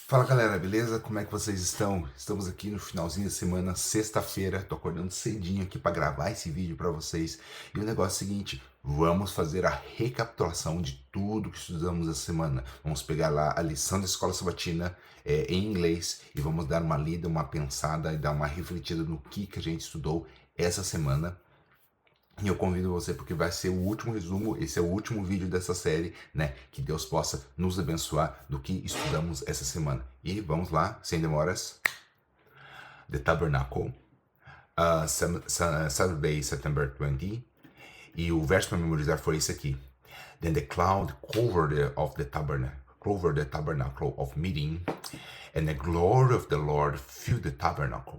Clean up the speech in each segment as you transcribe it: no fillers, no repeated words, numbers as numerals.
Fala galera, beleza? Como é que vocês estão? Estamos aqui no finalzinho da semana, sexta-feira. Tô acordando cedinho aqui para gravar esse vídeo para vocês. E o negócio é o seguinte: vamos fazer a recapitulação de tudo que estudamos essa semana. Vamos pegar lá a lição da escola sabatina em inglês e vamos dar uma lida, uma pensada e dar uma refletida no que a gente estudou essa semana. E eu convido você porque vai ser o último resumo, esse é o último vídeo dessa série, né? Que Deus possa nos abençoar do que estudamos essa semana. E vamos lá, sem demoras. The Tabernacle, Saturday, September 20. E o verso para memorizar foi esse aqui. Then the cloud covered the tabernacle of meeting, and the glory of the Lord filled the tabernacle.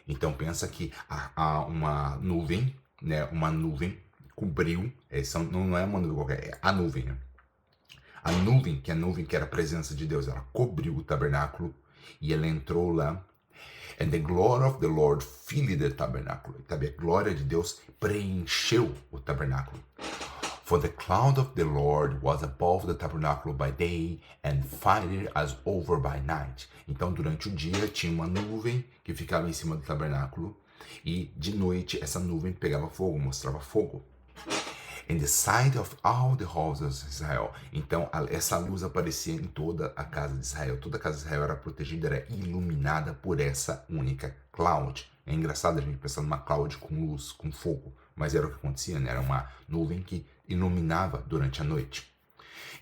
Então pensa que uma nuvem, né? Uma nuvem cobriu. Não é uma nuvem qualquer, é a nuvem. Né? A nuvem que era a presença de Deus, ela cobriu o tabernáculo e ela entrou lá. And the glory of the Lord filled the tabernacle. Sabe, a glória de Deus preencheu o tabernáculo. For the cloud of the Lord was above the tabernacle by day, and fire as over by night. Então, durante o dia, tinha uma nuvem que ficava em cima do tabernáculo, e de noite essa nuvem pegava fogo, mostrava fogo. In the sight of all the houses of Israel. Então, essa luz aparecia em toda a casa de Israel. Toda a casa de Israel era protegida, era iluminada por essa única cloud. É engraçado a gente pensar numa cloud com luz, com fogo, mas era o que acontecia, né? Era uma nuvem que iluminava durante a noite.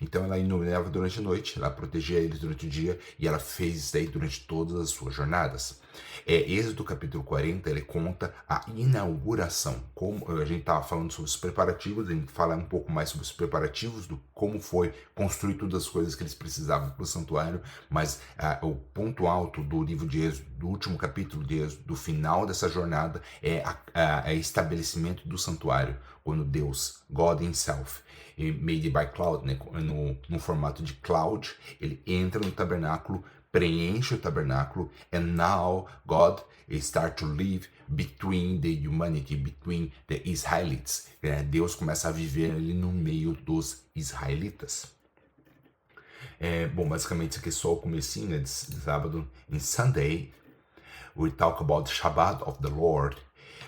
Então ela iluminava durante a noite, ela protegia eles durante o dia e ela fez isso aí durante todas as suas jornadas. Êxodo capítulo 40, ele conta a inauguração. Como a gente estava falando sobre os preparativos, a gente fala um pouco mais sobre os preparativos, do como foi construir todas as coisas que eles precisavam para o santuário, mas o ponto alto do livro de Êxodo, do último capítulo de Êxodo, do final dessa jornada, é o estabelecimento do santuário, quando Deus, God Himself, made by cloud, né, no formato de cloud, ele entra no tabernáculo, preenche o tabernáculo, and now God start to live between the humanity, between the Israelites. Deus começa a viver ali no meio dos israelitas. Bom, basicamente isso aqui é só o comecinho, né, de sábado. Em Sunday, we talk about the Shabbat of the Lord,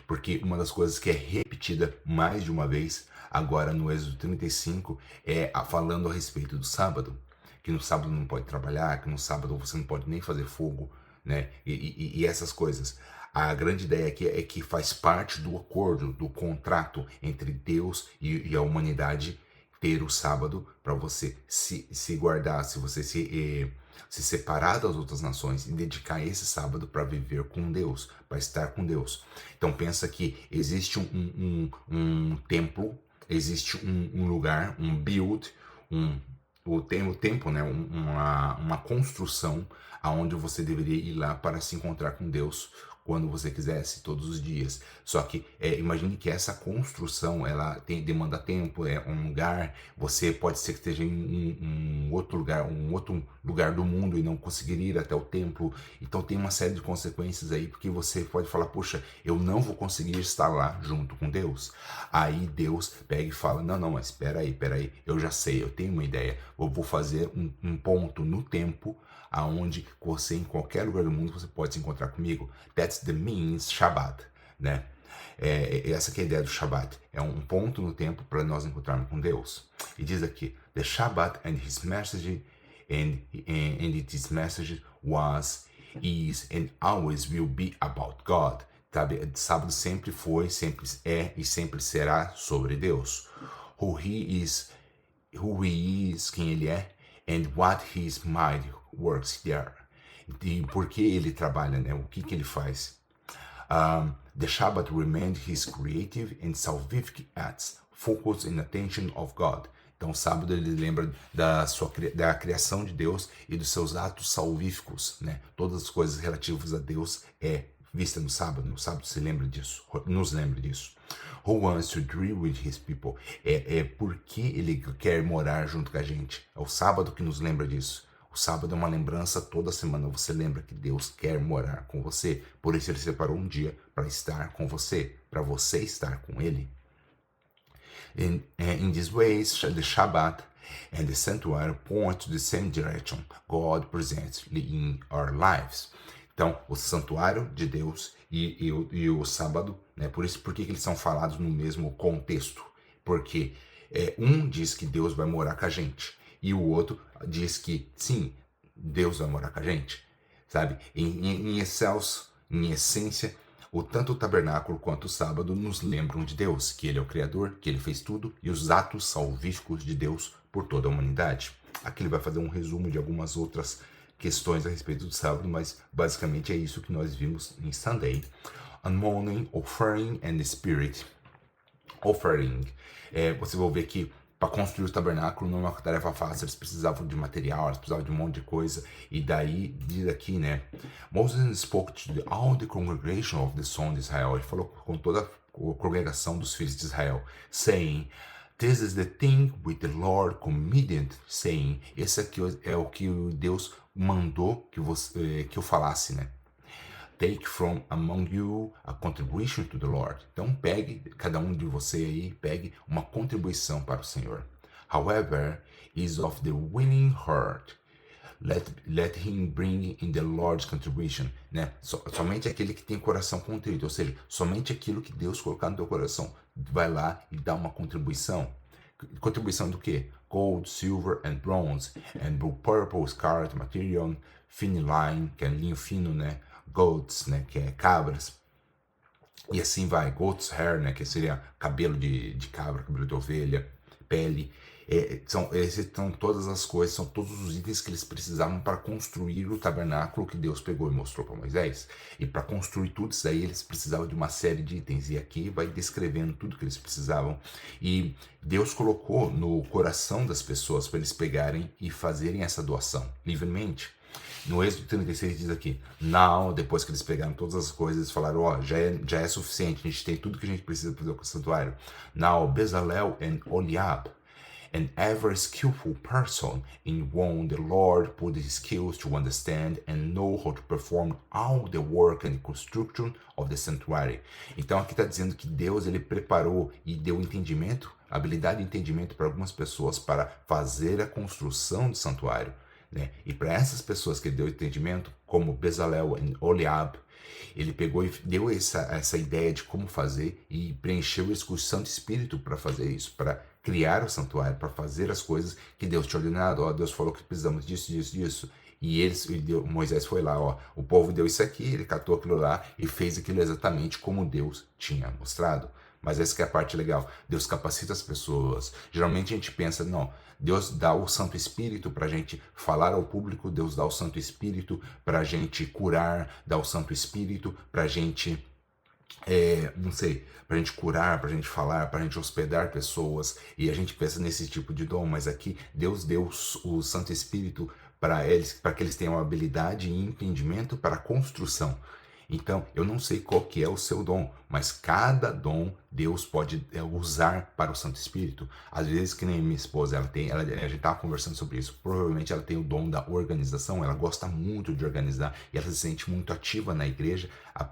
porque uma das coisas que é repetida mais de uma vez agora no Êxodo 35 é falando a respeito do sábado, que no sábado não pode trabalhar, que no sábado você não pode nem fazer fogo, né? E essas coisas. A grande ideia aqui é que faz parte do acordo, do contrato entre Deus e a humanidade, ter o sábado para você se guardar, se você se separar das outras nações e dedicar esse sábado para viver com Deus, para estar com Deus. Então pensa que existe um templo, existe um lugar, um build, o tempo, né, uma construção aonde você deveria ir lá para se encontrar com Deus quando você quisesse, todos os dias. Só que imagine que essa construção, ela demanda tempo, é um lugar, você pode ser que esteja em um outro lugar do mundo e não conseguir ir até o templo. Então tem uma série de consequências aí, porque você pode falar, poxa, eu não vou conseguir estar lá junto com Deus. Aí Deus pega e fala, não, mas espera aí, eu já sei, eu tenho uma ideia, eu vou fazer um ponto no tempo aonde você, em qualquer lugar do mundo, você pode se encontrar comigo. That's the means Shabbat, né? Essa que é a ideia do Shabbat. É um ponto no tempo para nós encontrarmos com Deus. E diz aqui, the Shabbat and his message, and its message was, is, and always will be about God. Sabe? Sábado sempre foi, sempre é e sempre será sobre Deus. Who he is, quem ele é, and what his might works there. E por que ele trabalha, né? O que ele faz? The Shabbat remained his creative and salvific acts, focus and attention of God. Então, o sábado ele lembra da criação de Deus e dos seus atos salvíficos, né? Todas as coisas relativas a Deus vista no sábado. O sábado se lembra disso, nos lembra disso. Who wants to dwell with his people? Porque ele quer morar junto com a gente. É o sábado que nos lembra disso. O sábado é uma lembrança, toda semana você lembra que Deus quer morar com você. Por isso ele separou um dia para estar com você, para você estar com ele. In this way, the Shabbat And the sanctuary points to the same direction God presents in our lives. Então, o santuário de Deus e o sábado, né? Por isso, por que eles são falados no mesmo contexto? Porque um diz que Deus vai morar com a gente e o outro diz que, sim, Deus vai morar com a gente, sabe? Em excelso, em essência, tanto o tabernáculo quanto o sábado nos lembram de Deus, que Ele é o Criador, que Ele fez tudo, e os atos salvíficos de Deus por toda a humanidade. Aqui ele vai fazer um resumo de algumas outras questões a respeito do sábado, mas basicamente é isso que nós vimos em Sunday. On morning, offering and the spirit. Offering. Você vai ver que para construir o tabernáculo não é uma tarefa fácil, eles precisavam de material, eles precisavam de um monte de coisa, e daí diz aqui, né, Moses spoke to all the congregation of the sons de Israel, ele falou com toda a congregação dos filhos de Israel, saying, this is the thing which the Lord commanded, saying, esse aqui é o que Deus mandou que eu falasse, né? Take from among you a contribution to the Lord. Então pegue, cada um de você aí, pegue uma contribuição para o Senhor. However, is of the willing heart. Let him bring in the Lord's contribution. Né? Somente aquele que tem coração contrito, ou seja, somente aquilo que Deus colocar no teu coração. Vai lá e dá uma contribuição. Contribuição do quê? Gold, silver and bronze, and blue, purple, scarlet material, fine line, que é linho fino, né? Goats, né, que é cabras, e assim vai, goat's hair, né, que seria cabelo de cabra, cabelo de ovelha, pele, são todas as coisas, são todos os itens que eles precisavam para construir o tabernáculo que Deus pegou e mostrou para Moisés, e para construir tudo isso aí eles precisavam de uma série de itens, e aqui vai descrevendo tudo que eles precisavam, e Deus colocou no coração das pessoas para eles pegarem e fazerem essa doação, livremente. No Êxodo 36 diz aqui, now, depois que eles pegaram todas as coisas, eles falaram, já é suficiente, a gente tem tudo que a gente precisa para fazer com o santuário. Now, Bezalel and Oliab, an ever skillful person in whom the Lord put his skills to understand and know how to perform all the work and construction of the sanctuary. Então aqui está dizendo que Deus ele preparou e deu entendimento, habilidade e entendimento para algumas pessoas para fazer a construção do santuário. Né? E para essas pessoas que ele deu entendimento, como Bezalel e Oliab, ele pegou e deu essa ideia de como fazer e preencheu isso com o Santo Espírito para fazer isso, para criar o santuário, para fazer as coisas que Deus tinha ordenado. Ó, Deus falou que precisamos disso, disso, disso. E Moisés foi lá, ó, o povo deu isso aqui, ele catou aquilo lá e fez aquilo exatamente como Deus tinha mostrado. Mas essa que é a parte legal. Deus capacita as pessoas. Geralmente a gente pensa, não, Deus dá o Santo Espírito para a gente falar ao público, Deus dá o Santo Espírito para a gente curar, dá o Santo Espírito para a gente, não sei, para a gente curar, para a gente falar, para a gente hospedar pessoas. E a gente pensa nesse tipo de dom, mas aqui Deus deu o Santo Espírito para eles, para que eles tenham habilidade e entendimento para a construção. Então, eu não sei qual que é o seu dom, mas cada dom Deus pode usar para o Santo Espírito. Às vezes, que nem minha esposa, a gente estava conversando sobre isso, provavelmente ela tem o dom da organização, ela gosta muito de organizar e ela se sente muito ativa na igreja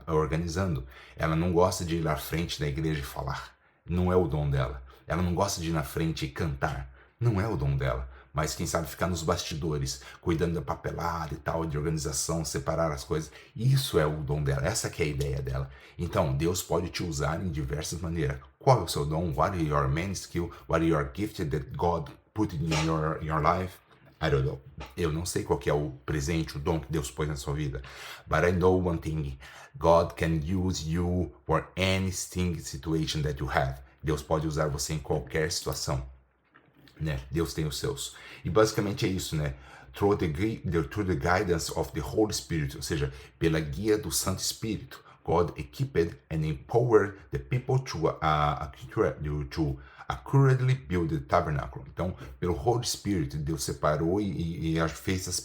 organizando. Ela não gosta de ir à frente da igreja e falar, não é o dom dela. Ela não gosta de ir na frente e cantar, não é o dom dela. Mas quem sabe ficar nos bastidores, cuidando da papelada e tal, de organização, separar as coisas, isso é o dom dela, essa que é a ideia dela. Então, Deus pode te usar em diversas maneiras. Qual é o seu dom? What is your main skill? What is your gift that God put in your life? I don't know. Eu não sei qual que é o presente, o dom que Deus pôs na sua vida. But I know one thing. God can use you for any situation that you have. Deus pode usar você em qualquer situação. Né? Deus tem os seus. E basicamente é isso, né? Through the guidance of the Holy Spirit, ou seja, pela guia do Santo Espírito, God equipped and empowered the people to accurately build the tabernacle. Então, pelo Holy Spirit, Deus separou e fez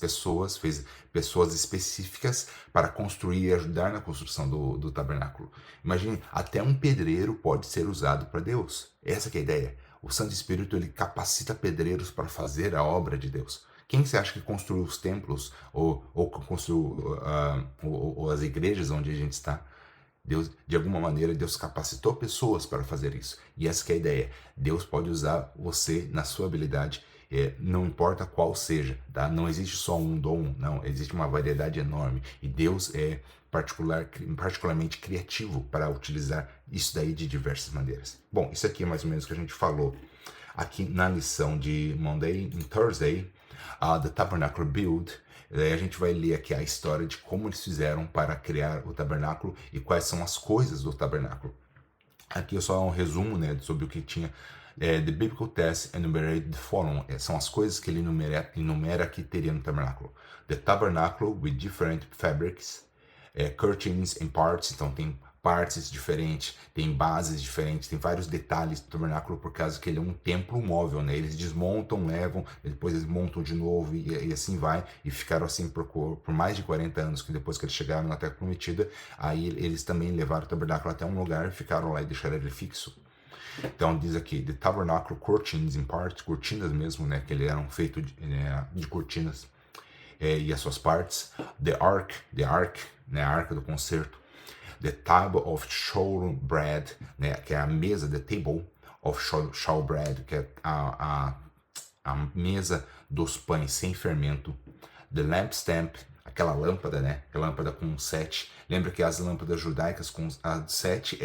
pessoas específicas para construir e ajudar na construção do tabernáculo. Imagine, até um pedreiro pode ser usado para Deus. Essa que é a ideia. O Santo Espírito ele capacita pedreiros para fazer a obra de Deus. Quem você acha que construiu os templos ou construiu ou as igrejas onde a gente está? Deus, de alguma maneira, Deus capacitou pessoas para fazer isso. E essa que é a ideia. Deus pode usar você na sua habilidade não importa qual seja, tá? Não existe só um dom, não, existe uma variedade enorme. E Deus é particularmente criativo para utilizar isso daí de diversas maneiras. Bom, isso aqui é mais ou menos o que a gente falou aqui na lição de Monday and Thursday, The Tabernacle Build. Daí a gente vai ler aqui a história de como eles fizeram para criar o tabernáculo e quais são as coisas do tabernáculo. Aqui é só um resumo, né, sobre o que tinha. The biblical text enumerated the following. São as coisas que ele enumera que teria no tabernáculo. The tabernacle with different fabrics, curtains and parts. Então tem partes diferentes, tem bases diferentes, tem vários detalhes do tabernáculo por causa que ele é um templo móvel, né? Eles desmontam, levam, depois eles montam de novo e assim vai. E ficaram assim por mais de 40 anos, que depois que eles chegaram na Terra Prometida, aí eles também levaram o tabernáculo até um lugar, ficaram lá e deixaram ele fixo. Então diz aqui, the tabernacle curtains in part, cortinas mesmo, né? Que eles eram feitos de cortinas e as suas partes. The ark, né? A arca do concerto. The table of showbread, né, que é a mesa, the table of showbread, que é a mesa dos pães sem fermento. The lampstand, aquela lâmpada, né, aquela lâmpada com 7. Lembra que as lâmpadas judaicas com a 7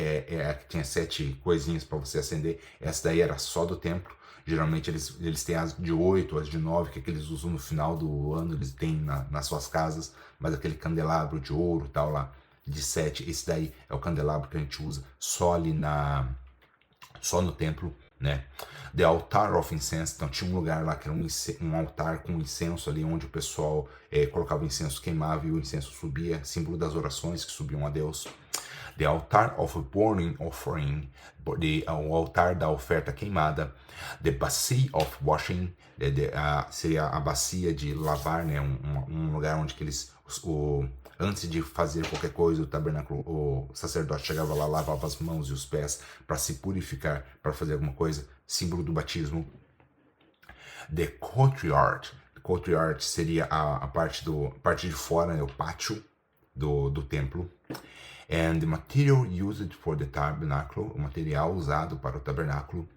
a que tinha 7 coisinhas para você acender. Essa daí era só do templo. Geralmente eles têm as de 8, as de 9, que é que eles usam no final do ano, eles têm nas suas casas, mas aquele candelabro de ouro e tal lá, de 7, esse daí é o candelabro que a gente usa só ali só no templo, né? The altar of incense, então tinha um lugar lá que era um altar com incenso ali, onde o pessoal colocava o incenso, queimava e o incenso subia, símbolo das orações que subiam a Deus. The altar of burning offering, o altar da oferta queimada. The bacia of washing, seria a bacia de lavar, né? Um lugar onde que eles antes de fazer qualquer coisa, o tabernáculo, o sacerdote chegava lá, lavava as mãos e os pés para se purificar, para fazer alguma coisa, símbolo do batismo. The courtyard, seria a parte de fora, né, o pátio do templo. And the material used for the tabernacle, o material usado para o tabernáculo,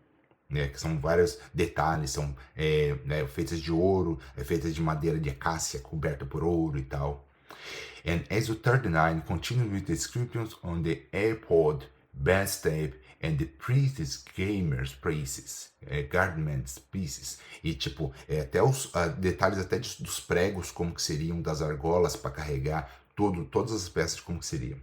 né, que são vários detalhes, são feitas de ouro, feitas de madeira de acácia, coberta por ouro e tal. And Exodus 39 continues with the descriptions on the airpod, bedstaff, and the priest's garments pieces. E tipo, até os detalhes até dos pregos, como que seriam, das argolas para carregar, todas as peças como que seriam.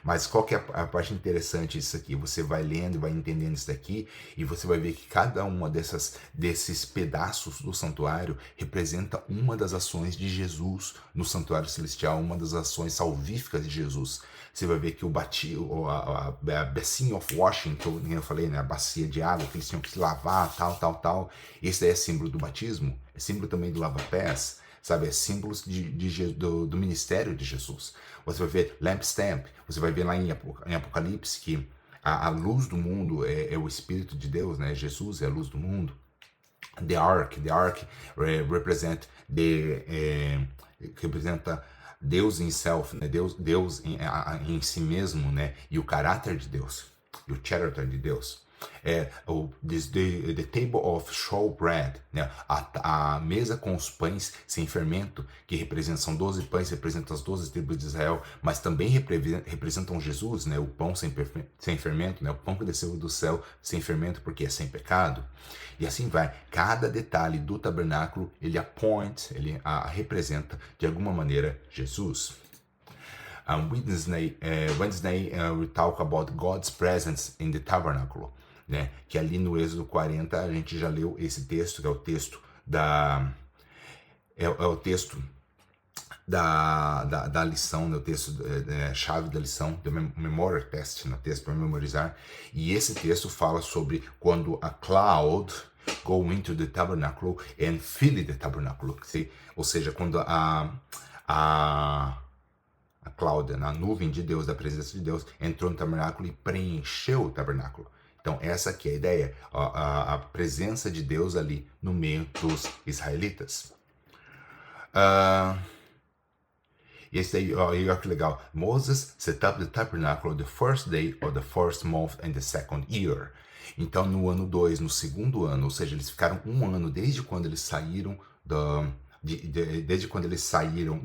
Mas qual que é a parte interessante disso aqui? Você vai lendo e vai entendendo isso daqui e você vai ver que cada uma desses pedaços do santuário representa uma das ações de Jesus no santuário celestial, uma das ações salvíficas de Jesus. Você vai ver que a basin of washing, que eu falei, né, a bacia de água, que eles tinham que se lavar, tal. Esse daí é símbolo do batismo, é símbolo também do lava-pés, sabe? É símbolos do ministério de Jesus. Você vai ver lampstand, você vai ver lá em Apocalipse que a luz do mundo é o Espírito de Deus, né? Jesus é a luz do mundo. The ark representa Deus himself, né? Deus em si mesmo, né? E o caráter de Deus, e o character de Deus. The table of showbread, né? A mesa com os pães sem fermento, que são 12 pães, representam as 12 tribos de Israel, mas também representam Jesus, né? O pão sem fermento, né? O pão que desceu do céu sem fermento, porque é sem pecado. E assim vai. Cada detalhe do tabernáculo, ele representa de alguma maneira Jesus. Wednesday, we talk about God's presence in the tabernacle, né? Que ali no Êxodo 40 a gente já leu esse texto, que é o texto o texto da lição, né? O texto chave da lição, do Memorial Test, no texto para memorizar. E esse texto fala sobre quando a cloud go into the tabernacle and fill the tabernacle, ou seja, quando a cloud, a nuvem de Deus, da presença de Deus, entrou no tabernáculo e preencheu o tabernáculo. Então essa aqui é a ideia, a presença de Deus ali no meio dos israelitas. Esse aí, olha que legal. Moses set up the tabernacle the first day of the first month in the second year. Então, no ano 2, no segundo ano, ou seja, eles ficaram um ano desde quando eles saíram desde quando eles saíram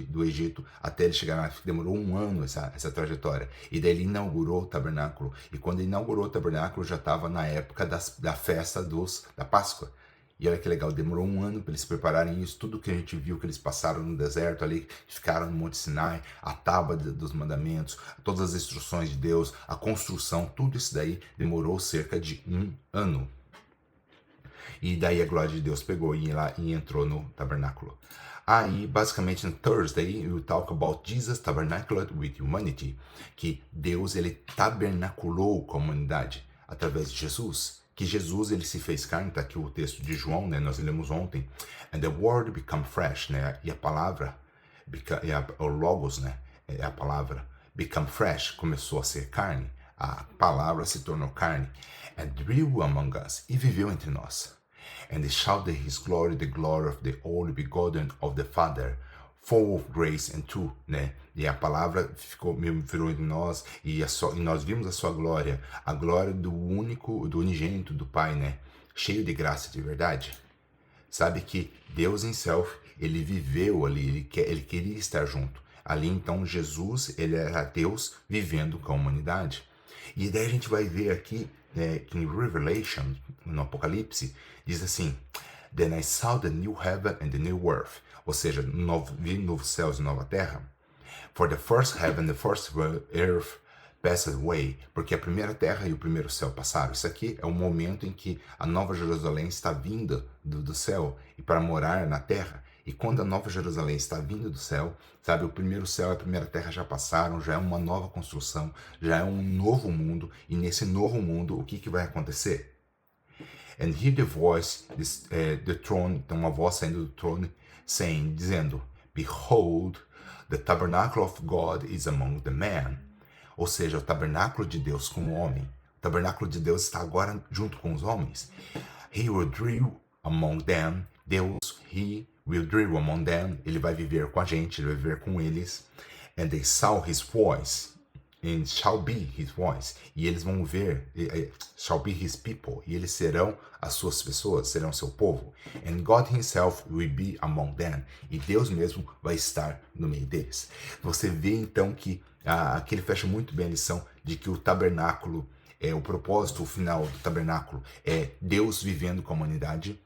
do Egito até eles chegarem lá, demorou um ano essa trajetória. E daí ele inaugurou o tabernáculo. E quando ele inaugurou o tabernáculo, já estava na época da festa da Páscoa. E olha que legal, demorou um ano para eles se prepararem isso, tudo que a gente viu que eles passaram no deserto ali, ficaram no Monte Sinai, a tábua dos mandamentos, todas as instruções de Deus, a construção, tudo isso daí demorou cerca de um ano. E daí a glória de Deus pegou e lá e entrou no tabernáculo. Aí, basicamente, no Thursday, we talk about Jesus tabernacled with humanity, que Deus ele tabernaculou com a humanidade através de Jesus, que Jesus ele se fez carne, tá aqui o texto de João, né? Nós lemos ontem, and the word become flesh, né? E a palavra, o logos, né? É a palavra become fresh, começou a ser carne, a palavra se tornou carne, and dwell among us, e viveu entre nós. And they shouted his glory, the glory of the only begotten of the Father, full of grace and truth, né? E a palavra virou em nós e nós vimos a sua glória, a glória do unigênito do Pai, né? Cheio de graça e de verdade. Sabe que Deus himself, ele viveu ali, ele queria estar junto. Ali então Jesus, ele era Deus vivendo com a humanidade. E daí a gente vai ver aqui, que em Revelation, no Apocalipse, diz assim, Then I saw the new heaven and the new earth. Ou seja, vi novos céus e nova terra. For the first heaven and the first earth passed away. Porque a primeira terra e o primeiro céu passaram. Isso aqui é o momento em que a Nova Jerusalém está vinda do céu e para morar na terra. E quando a Nova Jerusalém está vindo do céu, sabe, o primeiro céu e a primeira terra já passaram, já é uma nova construção, já é um novo mundo. E nesse novo mundo, o que vai acontecer? And hear the voice, the throne, tem uma voz saindo do trono, dizendo, Behold, the tabernacle of God is among the men. Ou seja, o tabernáculo de Deus com o homem. O tabernáculo de Deus está agora junto com os homens. He will dwell among them. Deus, he will dwell among them. Ele vai viver com a gente, ele vai viver com eles. And they saw his voice. And shall be his voice. E eles vão ver, shall be his people. E eles serão as suas pessoas, serão seu povo. And God himself will be among them. E Deus mesmo vai estar no meio deles. Você vê então que aqui ele fecha muito bem a lição de que o tabernáculo, o propósito, o final do tabernáculo é Deus vivendo com a humanidade.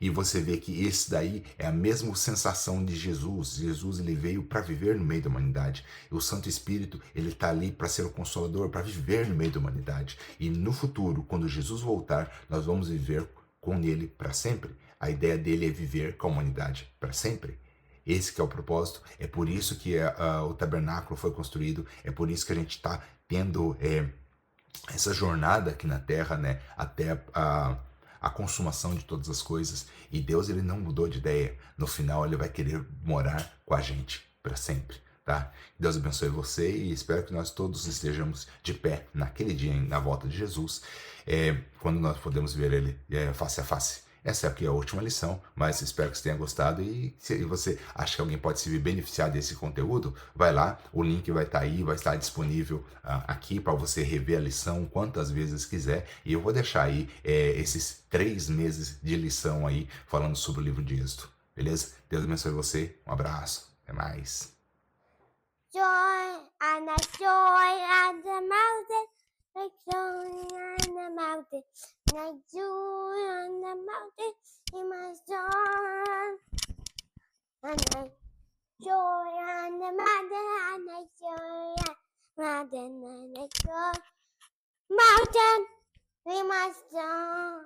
E você vê que esse daí é a mesma sensação de Jesus. Jesus ele veio para viver no meio da humanidade. E o Santo Espírito ele está ali para ser o Consolador, para viver no meio da humanidade. E no futuro, quando Jesus voltar, nós vamos viver com ele para sempre. A ideia dele é viver com a humanidade para sempre. Esse que é o propósito. É por isso que o tabernáculo foi construído. É por isso que a gente está tendo essa jornada aqui na Terra, né? Até a consumação de todas as coisas. E Deus ele não mudou de ideia. No final ele vai querer morar com a gente para sempre, tá? Deus abençoe você e espero que nós todos estejamos de pé naquele dia, na volta de Jesus, quando nós podemos ver ele face a face. Essa aqui é a última lição, mas espero que você tenha gostado e se você acha que alguém pode se beneficiar desse conteúdo, vai lá, o link vai estar aí, vai estar disponível aqui para você rever a lição quantas vezes quiser e eu vou deixar aí esses 3 meses de lição aí falando sobre o livro de Êxodo, beleza? Deus abençoe você, um abraço, até mais. Joy and a joy at the mountain, like joy on the mountain, like joy on the mountain, in my son. And like joy on the mountain, and like joy on the mountain, and like joy mountain, in my son.